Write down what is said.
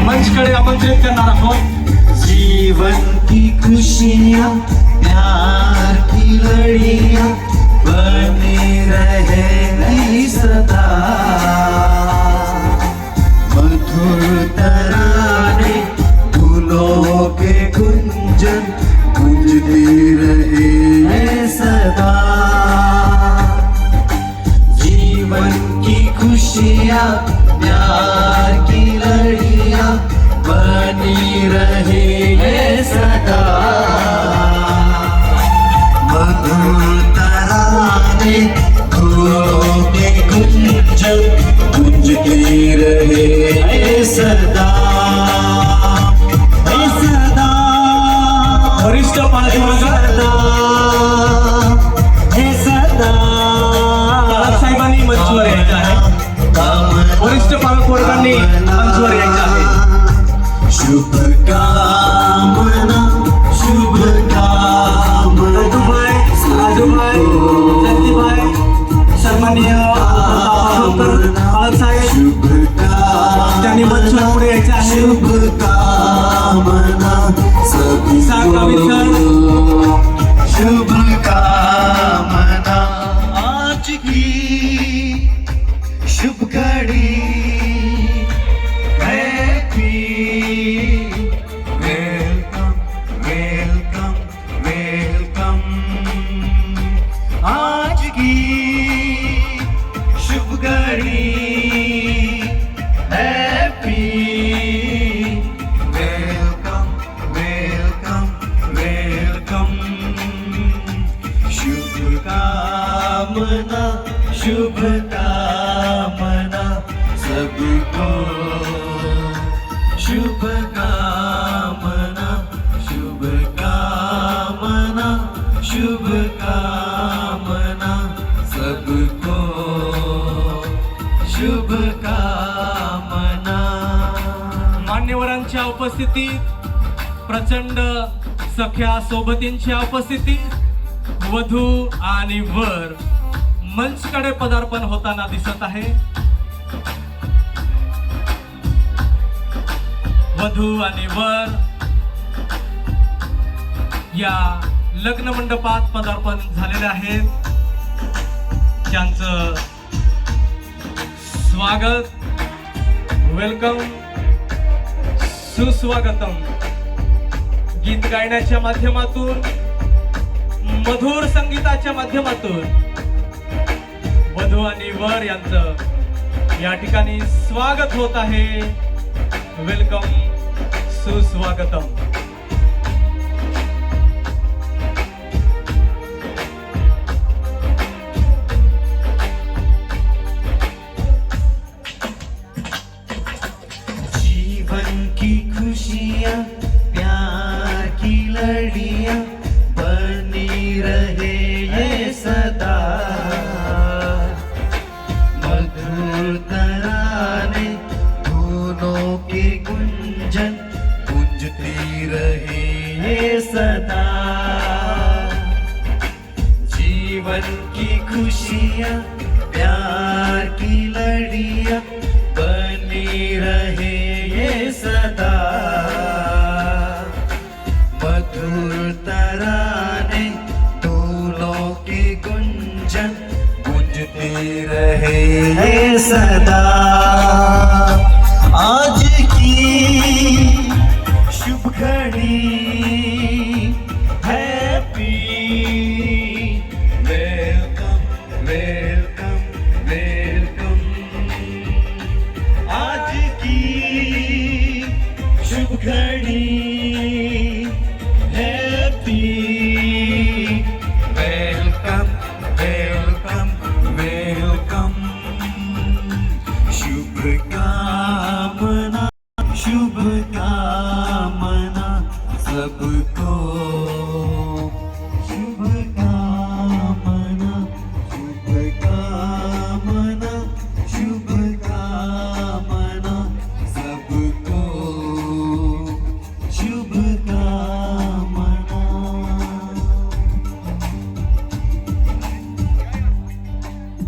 मंचकडे आमंत्रित करणार आहोत। जीवन की खुशियाँ प्यार की लड़ियाँ बनी रहेगी सदा। मधुर तराने फूलों के गुंजन गूंजती रहे सदा। जीवन की खुशियाँ प्यार की लड़ियाँ बनी रहे सदा। मधुर तराने फूलों के गुंजन गूंजती रहे सदा सदा। वरिष्ठ पालकमंडळ सदा साहेबांनी मंचवर यायचं आहे। वरिष्ठ पालकवर्गांनी मंचवर यायचं आहे। शुभकामना शुभकामना। राजूभाई, जगदीभाई, सन्माननीय पालक साहेब त्यांनी मंचवर पुढे यायचं आहे। शुभकामना सभी साखा विठ्ठल, शुभकामना। आज की शुभ घड़ी हैप्पी वेलकम वेलकम वेलकम। आज की शुभ घड़ी हैप्पी वेलकम वेलकम वेलकम। शुभकामना शुभकामना सबको। शुभकामना शुभकामना शुभकामना सबको। शुभकामना। मान्यवरांच्या उपस्थितीत, प्रचंड सख्या सोबतींच्या उपस्थितीत वधू आणि वर मंचकडे पदार्पण होताना दिसत आहे। वधू आणि वर या लग्न मंडपात पदार्पण झालेले आहेत। त्यांचं स्वागत, वेलकम, सुस्वागतम गीत गायनाच्या माध्यमातून, मधुर संगीताच्या माध्यमातून वधू आणि वर यांचं या ठिकाणी स्वागत होत आहे। वेलकम, सुस्वागतम। जीवन की खुशियाँ प्यार की लड़ियाँ बनी रहे ये सदा। मधुर तराने फूलों के गुंजन गूंजती रहे ये सदा। जीवन की खुशियाँ प्यार की लड़ियाँ बनी रहे ये सदा। मधुर तराने फूलों के गुंजन गूंजते रहे ये सदा। आज की शुभ घड़ी हैप्पी वेलकम वेलकम वेलकम। आज की शुभ घड़ी हैप्पी वेलकम वेलकम वेलकम। शुभ